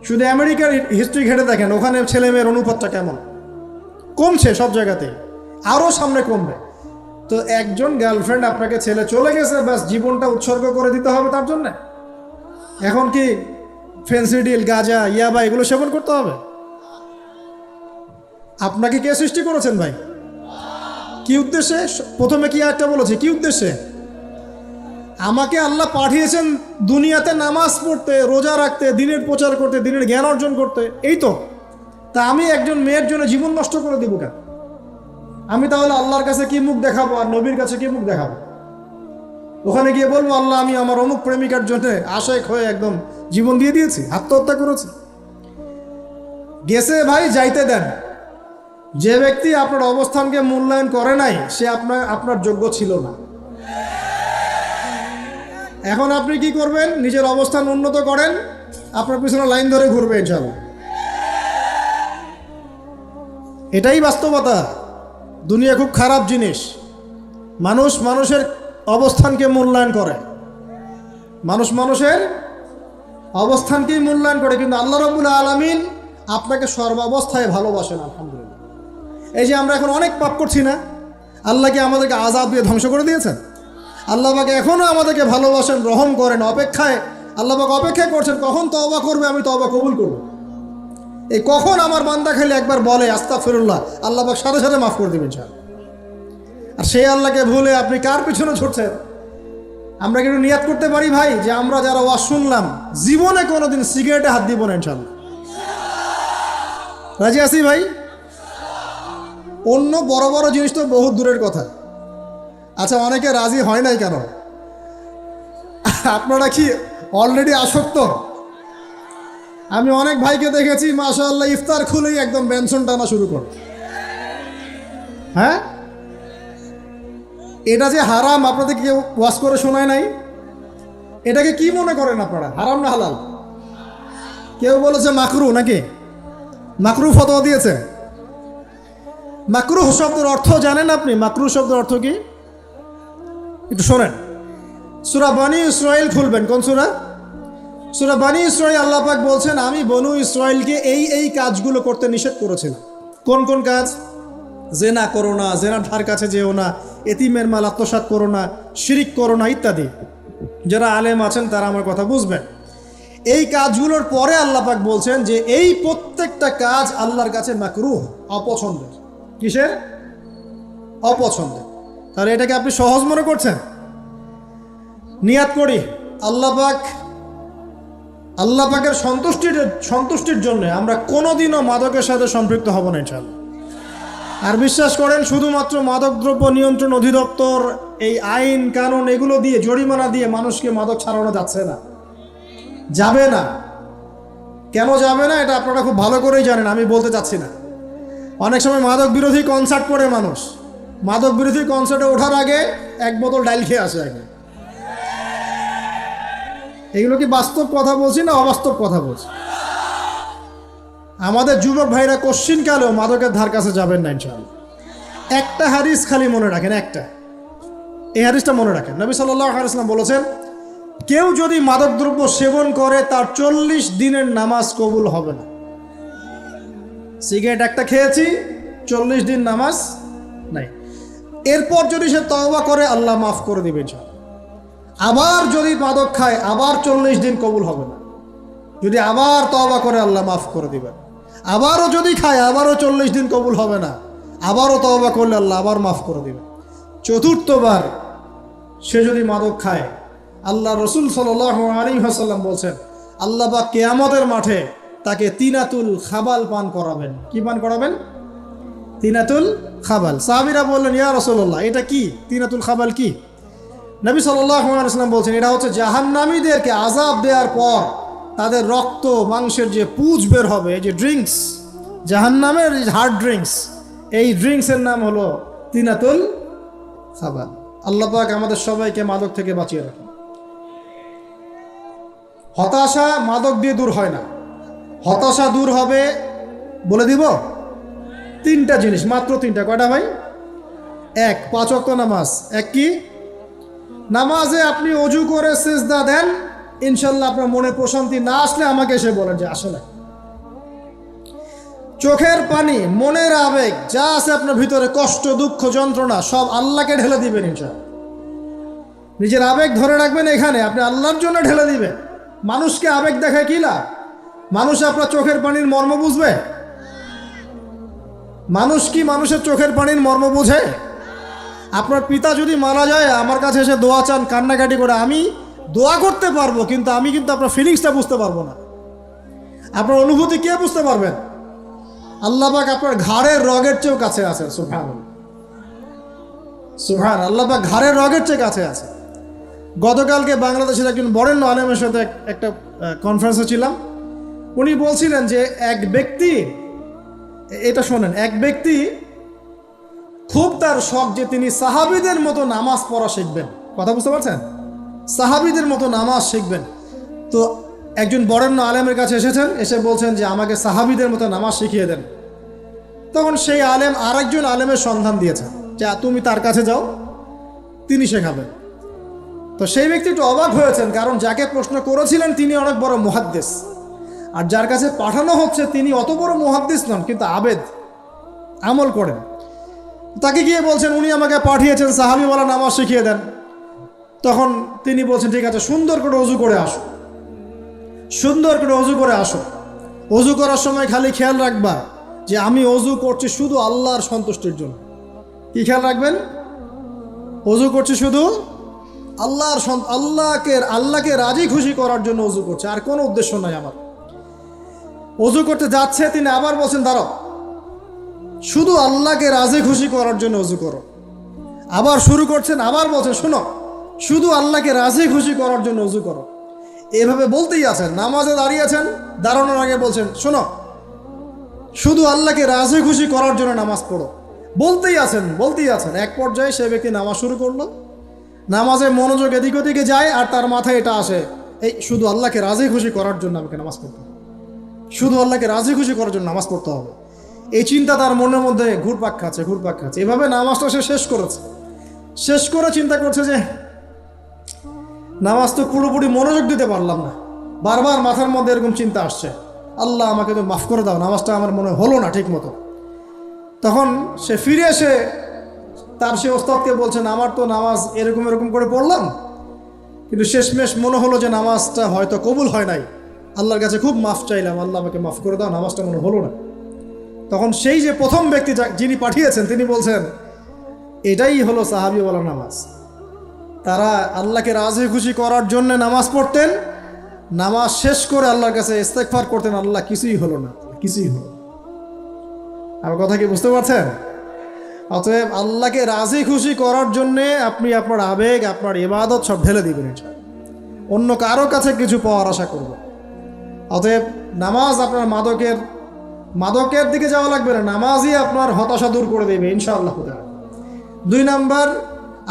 শুধু আমেরিকার হিস্ট্রি ঘেটে দেখেন, ওখানে ছেলে মেয়ের অনুপাতটা কেমন, কমছে সব জায়গাতে, আরও সামনে কমবে। তো একজন গার্লফ্রেন্ড আপনাকে ছেলে চলে গেছে, ব্যাস জীবনটা উৎসর্গ করে দিতে হবে তার জন্য? এখন কি ফেন্সিডিল, গাঁজা, ইয়াবা এগুলো সেবন করতে হবে? আপনাকে কে সৃষ্টি করেছেন ভাই? কি উদ্দেশ্যে? প্রথমে কি একটা বলেছে, কি উদ্দেশ্যে? আমাকে আল্লাহ পাঠিয়েছেন দুনিয়াতে নামাজ পড়তে, রোজা রাখতে, দিনের প্রচার করতে, দিনের জ্ঞান অর্জন করতে, এই তো। তা আমি একজন মেয়ের জন্য জীবন নষ্ট করে দিব কেন? আমি তাহলে আল্লাহর কাছে কি মুখ দেখাবো আর নবীর কাছে কি মুখ দেখাবো? ওখানে গিয়ে বলবো আল্লাহ আমি আমার অমুক প্রেমিকার জন্য আশেক হয়ে একদম জীবন দিয়ে দিয়েছি, আত্মহত্যা করেছি? গেছে ভাই, যাইতে দেন। যে ব্যক্তি আপনার অবস্থানকে মূল্যায়ন করে নাই, সে আপনার যোগ্য ছিল না। এখন আপনি কি করবেন? নিজের অবস্থান উন্নত করেন, আপনার পিছনে লাইন ধরে ঘুরবে ইনশাআল্লাহ। এটাই বাস্তবতা। দুনিয়া খুব খারাপ জিনিস। মানুষ মানুষের অবস্থানকে মূল্যায়ন করে, মানুষ মানুষের অবস্থানকেই মূল্যায়ন করে, কিন্তু আল্লাহ রাব্বুল আলামিন আপনাকে সর্বাবস্থায় ভালোবাসেন। আলহামদুলিল্লাহ। এই যে আমরা এখন অনেক পাপ করছি না, আল্লাহ কি আমাদেরকে আযাব দিয়ে ধ্বংস করে দিয়েছেন? আল্লাহ পাক এখনও আমাদেরকে ভালোবাসেন, রহম করেন, অপেক্ষায় আল্লাহ পাক অপেক্ষা করছেন কখন তওবা করবে, আমি তওবা কবুল করব। এই কখন আমার বান্দা খালি একবার বলে আস্তাগফিরুল্লাহ, আল্লাহ পাক সাথে সাথে মাফ করে দেবেন ইনশাআল্লাহ। আর সেই আল্লাহকে ভুলে আপনি কার পিছনে ছুটছেন? আমরা কিন্তু নিয়াত করতে পারি ভাই যে আমরা যারা ওয়াজ শুনলাম জীবনে কোনোদিন সিগারেটে হাত দিব না ইনশাআল্লাহ। রাজি আছি ভাই? অন্য বড় বড় জিনিস তো বহুত দূরের কথা। আচ্ছা, অনেকে রাজি হয় নাই কেন? আপনারা কি অলরেডি আসক্ত? আমি অনেক ভাইকে দেখেছি মাশাআল্লাহ ইফতার খুলেই একদম বেনসন টানা শুরু করে। হ্যাঁ, এটা যে হারাম আপনাদের কেউ ওয়াজ করে শোনায় নাই? এটাকে কি মনে করেন আপনারা, হারাম না হালাল? কেউ বলেছে মাকরু, নাকি মাকরু ফতোয়া দিয়েছে? মাকরুহ শব্দের অর্থ জানেন আপনি? মাকরুহ শব্দের অর্থ কি একটু শোনেন। সূরা বনী ইসরাইল খুলবেন। কোন সূরা? সূরা বনী ইসরাইল। আল্লাহ পাক বলছেন আমি বনু ইসরাইলকে এই কাজগুলো করতে নিষেধ করেছিলাম। কোন কোন কাজ? জেনা করো না, জেনার ধার কাছে যেও না, এতিমের মাল আত্মসাৎ করো না, শিরিক করো না, ইত্যাদি। যারা আলেম আছেন তারা আমার কথা বুঝবেন। এই কাজগুলোর পরে আল্লাহ পাক বলছেন যে এই প্রত্যেকটা কাজ আল্লাহর কাছে মাকরুহ, অপছন্দের। কিসের? অপছন্দের। তাহলে এটাকে আপনি সহজ মনে করছেন? নিয়াত করি আল্লাহ পাকের সন্তুষ্টির জন্য আমরা কোনোদিনও মাদকের সাথে সম্পৃক্ত হব না ইনশাআল্লাহ। আর বিশ্বাস করেন, শুধুমাত্র মাদকদ্রব্য নিয়ন্ত্রণ অধিদপ্তর এই আইন কানুন এগুলো দিয়ে, জরিমানা দিয়ে মানুষকে মাদক ছাড়ানো যাচ্ছে না, যাবে না। কেন যাবে না এটা আপনারা খুব ভালো করেই জানেন, আমি বলতে চাচ্ছি না। অনেক সময় মাদক বিরোধী কনসার্ট করে মানুষ, মাদক বিরোধী কনসার্টে ওঠার আগে এক বোতল ডাইল খেয়ে আসে আগে। এগুলো কি বাস্তব কথা বলছি না অবাস্তব কথা বলছি? আমাদের যুবক ভাইরা কোশ্চিনকালেও মাদকের ধার কাছে যাবেন না ইনশাআল্লাহ। একটা হাদিস খালি মনে রাখেন, একটা, এই হাদিসটা মনে রাখেন। নবী সাল্লাল্লাহু আলাইহি ওয়াসাল্লাম বলেছেন কেউ যদি মাদকদ্রব্য সেবন করে তার 40 দিনের নামাজ কবুল হবে না। সিগারেট একটা খেয়েছি, 40 দিন নামাজ নাই। এরপর যদি সে তওবা করে আল্লাহ মাফ করে দিবেন ইনশাআল্লাহ। আবার যদি মাদক খায় আবার 40 দিন কবুল হবে না। যদি আবার তওবা করে আল্লাহ মাফ করে দিবেন। আবারও যদি খায় আবারও 40 দিন কবুল হবে না, আবারও তওবা করলে আল্লাহ আবার মাফ করে দিবেন। চতুর্থবার সে যদি মাদক খায়, আল্লাহ রসুল সাল্লাল্লাহু আলাইহি ওয়াসাল্লাম বলছেন আল্লাহ পাক কিয়ামতের মাঠে তাকে তিনাতুল খাবাল পান করাবেন। কি পান করাবেন? তিনাতুল খাবাল। সাহাবীরা বললেন ইয়া রাসূলুল্লাহ এটা কি? তিনাতুল খাবাল কি? নবী সাল্লাল্লাহু আলাইহি ওয়াসাল্লাম বলছেন এটা হচ্ছে জাহান্নামীদেরকে আযাব দেওয়ার পর তাদের রক্ত মাংসের যে পুঁজ বের হবে, এই যে ড্রিঙ্কস, জাহান্নামের হার্ড ড্রিঙ্কস, এই ড্রিঙ্কসের নাম হলো তিনাতুল খাবাল। আল্লাহ পাক আমাদের সবাইকে মাদক থেকে বাঁচিয়ে রাখেন। হতাশা মাদক দিয়ে দূর হয় না। হতাশা দূর হবে, বলে দিব, 3টা জিনিস, মাত্র 3টা। কয়টা ভাই? 1, 5 ওয়াক্ত নামাজ। 1 কি? নামাজে আপনি অজু করে সিজদা দেন, ইনশাল্লাহ আপনার মনে প্রশান্তি না আসলে আমাকে এসে বলেন যে আসে না, চোখের পানি, মনের আবেগ যা আছে আপনার ভিতরে, কষ্ট, দুঃখ, যন্ত্রণা, সব আল্লাহকে ঢেলে দিবেন ইনশাআল্লাহ। নিজের আবেগ ধরে রাখবেন এখানে, আপনি আল্লাহর জন্য ঢেলে দিবেন। মানুষকে আবেগ দেখায় কি লাভ? মানুষ আপনার চোখের পানির মর্ম বুঝবে? মানুষ কি মানুষের চোখের পানির মর্ম বোঝে? আপনার পিতা যদি মারা যায়, আমার কাছে এসে দোয়া চান কান্নাকাটি করে, আমি দোয়া করতে পারবো, কিন্তু আমি কিন্তু আপনার ফিলিংসটা বুঝতে পারবো না। আপনার অনুভূতি কে বুঝতে পারবেন? আল্লাহ পাক আপনার ঘাড়ের রগের চেয়েও কাছে আছে। সুবহান আল্লাহ পাক ঘাড়ের রগের চেয়ে কাছে আছে। গতকালকে বাংলাদেশের একজন বরেণ্য আলেমের সাথে একটা কনফারেন্সে ছিলাম। উনি বলছিলেন যে এক ব্যক্তি, এটা শোনেন, এক ব্যক্তি খুব তার শখ যে তিনি সাহাবীদের মতো নামাজ পড়া শিখবেন। কথা বুঝতে পারছেন? সাহাবীদের মতো নামাজ শিখবেন। তো একজন বরেণ্য আলেমের কাছে এসেছেন, এসে বলছেন যে আমাকে সাহাবীদের মতো নামাজ শিখিয়ে দেন। তখন সেই আলেম আরেকজন আলেমের সন্ধান দিয়েছেন যে তুমি তার কাছে যাও, তিনি শেখাবেন। তো সেই ব্যক্তি একটু অবাক হয়েছেন, কারণ যাকে প্রশ্ন করেছিলেন তিনি অনেক বড় মুহাদ্দিস, আর যার কাছে পাঠানো হচ্ছে তিনি অত বড় মুহাদ্দিস নন, কিন্তু আবেদ, আমল করেন। তাকে গিয়ে বলছেন উনি আমাকে পাঠিয়েছেন সাহাবীওয়ালা নামাজ শিখিয়ে দেন। তখন তিনি বলছেন ঠিক আছে, সুন্দর করে অজু করে আসো, সুন্দর করে অজু করে আসো। অজু করার সময় খালি খেয়াল রাখবা যে আমি অজু করছি শুধু আল্লাহর সন্তুষ্টির জন্য। কি খেয়াল রাখবেন? অজু করছি শুধু আল্লাহকে রাজি খুশি করার জন্য অজু করছে, আর কোনো উদ্দেশ্য নাই আমার। অজু করতে যাচ্ছে, তিনি আবার বলছেন দাঁড়াও, শুধু আল্লাহকে রাজি খুশি করার জন্য অজু করো। আবার শুরু করছেন, আবার বলছেন শোনো, শুধু আল্লাহকে রাজি খুশি করার জন্য অজু করো। এভাবে বলতেই আছেন, নামাজে দাঁড়িয়েছেন, দাঁড়ানোর আগে বলছেন শোনো, শুধু আল্লাহকে রাজি খুশি করার জন্য নামাজ পড়ো। বলতেই আছেন। এক পর্যায়ে সে ব্যক্তি নামাজ শুরু করলো, নামাজে মনোযোগ এদিক ওদিকে যায়, আর তার মাথায় এটা আসে, এই শুধু আল্লাহকে রাজি খুশি করার জন্য আমাকে নামাজ পড়তে হবে, শুধু আল্লাহকে রাজি খুশি করার জন্য নামাজ পড়তে হবে। এই চিন্তা তার মনের মধ্যে ঘুরপাক খাচ্ছে। এভাবে নামাজটা সে শেষ করে চিন্তা করছে যে নামাজ তো পুরোপুরি মনোযোগ দিতে পারলাম না। বারবার মাথার মধ্যে এরকম চিন্তা আসছে, আল্লাহ আমাকে তো মাফ করে দাও, নামাজটা আমার মনে হলো না ঠিক মতো। তখন সে ফিরে এসে তার সে ওস্তাদকে বলছেন আমার তো নামাজ এরকম করে পড়লাম, কিন্তু শেষমেশ মনে হলো যে নামাজটা হয়তো কবুল হয় নাই, আল্লাহর কাছে খুব মাফ চাইলাম, আল্লাহ আমাকে মাফ করে দাও, নামাজটা মনে হলো না। তখন সেই যে প্রথম ব্যক্তি যিনি পাঠিয়েছেন তিনি বলছেন এটাই হলো সাহাবীওয়ালা নামাজ। তারা আল্লাহকে রাজি খুশি করার জন্য নামাজ পড়তেন, নামাজ শেষ করে আল্লাহর কাছে ইস্তেগফার করতেন, আল্লাহ কিছুই হলো না। আমার কথা কি বুঝতে পারছেন? অতএব আল্লাহকে রাজি খুশি করার জন্যে আপনি আপনার আবেগ, আপনার ইবাদত সব ঢেলে দিবেন, অন্য কারো কাছে কিছু পাওয়ার আশা করব। অতএব নামাজ আপনার মাদকের দিকে যাওয়া লাগবে না, নামাজই আপনার হতাশা দূর করে দেবে ইনশাআল্লাহ। 2 নাম্বার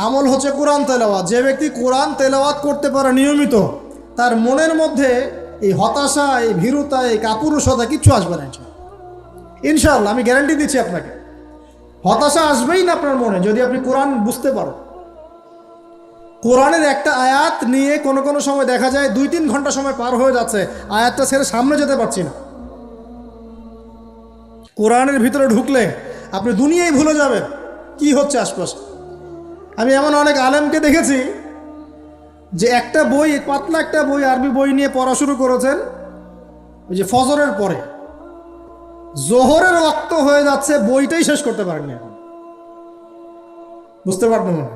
আমল হচ্ছে কোরআন তেলাওয়াত। যে ব্যক্তি কোরআন তেলাওয়াত করতে পারে নিয়মিত, তার মনের মধ্যে এই হতাশা, এই ভীরুতা, এই কাপুরুষতা কিচ্ছু আসবে না ইনশাআল্লাহ। আমি গ্যারান্টি দিচ্ছি আপনাকে, হতাশা আসবেই না আপনার মনে যদি আপনি কোরআন বুঝতে পারো। কোরআনের একটা আয়াত নিয়ে কোনো সময় দেখা যায় 2-3 ঘন্টা সময় পার হয়ে যাচ্ছে, আয়াতটা ছেড়ে সামনে যেতে পারছি না। কোরআনের ভিতরে ঢুকলে আপনি দুনিয়ায় ভুলে যাবেন কি হচ্ছে আশপাশে। আমি এমন অনেক আলেমকে দেখেছি যে একটা বই, পাতলা একটা বই, আরবি বই নিয়ে পড়া শুরু করেছেন, ওই যে ফজরের পরে, জোহরের ওয়াক্ত হয়ে যাচ্ছে, বইটাই শেষ করতে পারেননি এখন। বুঝতে পারবেন না,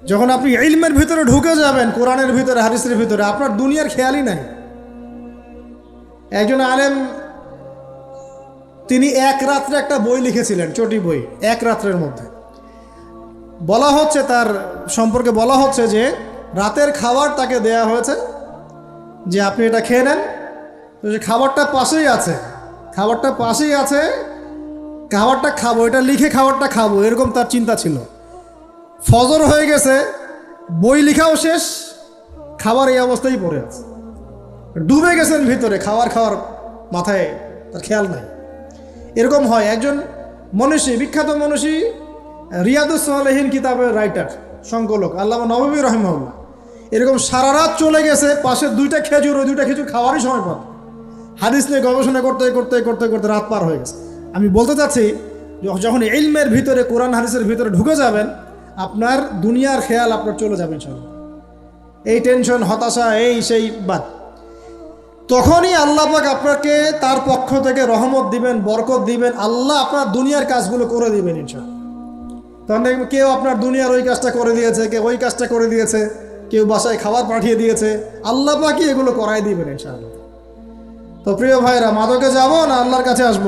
যখন আপনি ইলমের ভিতরে ঢুকে যাবেন, কোরআনের ভিতরে, হাদিসের ভিতরে, আপনার দুনিয়ার খেয়ালই নাই। একজন আলেম তিনি এক রাত্রে একটা বই লিখেছিলেন, চটি বই, এক রাত্রের মধ্যে। বলা হচ্ছে তার সম্পর্কে বলা হচ্ছে যে রাতের খাবার তাকে দেয়া হয়েছে যে আপনি এটা খেয়ে নেন। তো যে খাবারটা পাশেই আছে, খাবারটা খাবো, এটা লিখে খাবারটা খাবো, এরকম তার চিন্তা ছিল। ফজর হয়ে গেছে, বই লিখাও শেষ, খাবার এই অবস্থায় পড়ে আছে, ডুবে গেছেন ভিতরে, খাওয়ার মাথায় তার খেয়াল নাই। এরকম হয়। একজন মনীষী, বিখ্যাত মনীষী, রিয়াদুস সালেহীন কিতাবের রাইটার, সংকলক আল্লামা নববী রাহিমাহুল্লাহ, এরকম সারা রাত চলে গেছে, পাশে 2টা খেজুর, ওই 2টা খেজুর খাওয়ারই সময় পান। হাদিস নিয়ে গবেষণা করতে রাত পার হয়ে গেছে। আমি বলতে চাচ্ছি যখন ইলমের ভিতরে, কোরআন হাদিসের ভিতরে ঢুকে যাবেন, আপনার দুনিয়ার খেয়াল আপনার চলে যাবে ইনশাআল্লাহ। এই টেনশন, হতাশা, এই সেই বাদ। তখনই আল্লাহ পাক আপনাকে তার পক্ষ থেকে রহমত দিবেন, বরকত দিবেন, আল্লাহ আপনার দুনিয়ার কাজগুলো করে দিবেন ইনশাআল্লাহ। তখন দেখবেন কেউ আপনার দুনিয়ার ওই কাজটা করে দিয়েছে, কেউ ওই কাজটা করে দিয়েছে, কেউ বাসায় খাবার পাঠিয়ে দিয়েছে, আল্লাহ পাকই এগুলো করাই দিবেন ইনশাআল্লাহ। তো প্রিয় ভাইরা, মাদকে যাব না আল্লাহর কাছে আসব?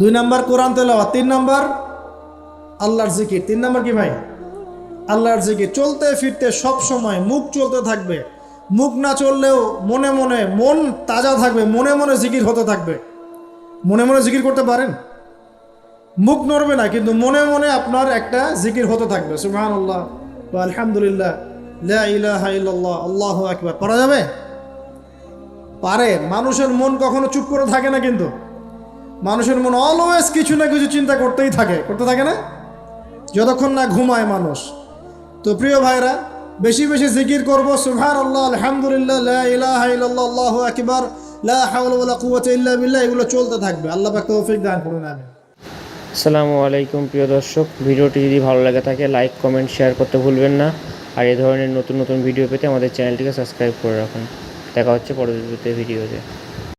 2 নাম্বার কোরআন তেলাওয়াত, 3 নাম্বার আল্লাহর জিকির। 3 নাম্বার কি ভাই? আল্লাহর জিকির। চলতে ফিরতে সব সময় মুখ চলতে থাকবে, মুখ না চললেও মনে মনে মন তাজা থাকবে, মনে মনে জিকির হতে থাকবে। মনে মনে জিকির করতে পারেন? মুখ নড়বে না, কিন্তু মনে মনে আপনার একটা জিকির হতে থাকবে, সুবহানাল্লাহ ওয়া আলহামদুলিল্লাহ, লা ইলাহা ইল্লাল্লাহ, আল্লাহু আকবার। পারা যাবে? পারে। মানুষের মন কখনো চুপ করে থাকে না, কিন্তু মানুষের মন অলওয়েজ কিছু না কিছু চিন্তা করতেই থাকে, করতে থাকে না, যতক্ষণ না ঘুমায় মানুষ। তো প্রিয় ভাইরা, বেশি বেশি জিকির করবো, সুবহানাল্লাহ, আলহামদুলিল্লাহ, লা ইলাহা ইল্লাল্লাহ, আল্লাহু আকবার, লা হাওলা ওয়ালা কুওয়াতা ইল্লা বিল্লাহ, এগুলো চলতে থাকবে। আল্লাহ পাক তৌফিক দান করুন, আমিন। আসসালামু আলাইকুম প্রিয় দর্শক, ভিডিওটি যদি ভালো লাগে থাকে লাইক, কমেন্ট, শেয়ার করতে ভুলবেন না। আর এই ধরনের নতুন নতুন ভিডিও পেতে আমাদের চ্যানেলটিকে সাবস্ক্রাইব করে রাখুন। দেখা হচ্ছে পরবর্তী ভিডিওতে।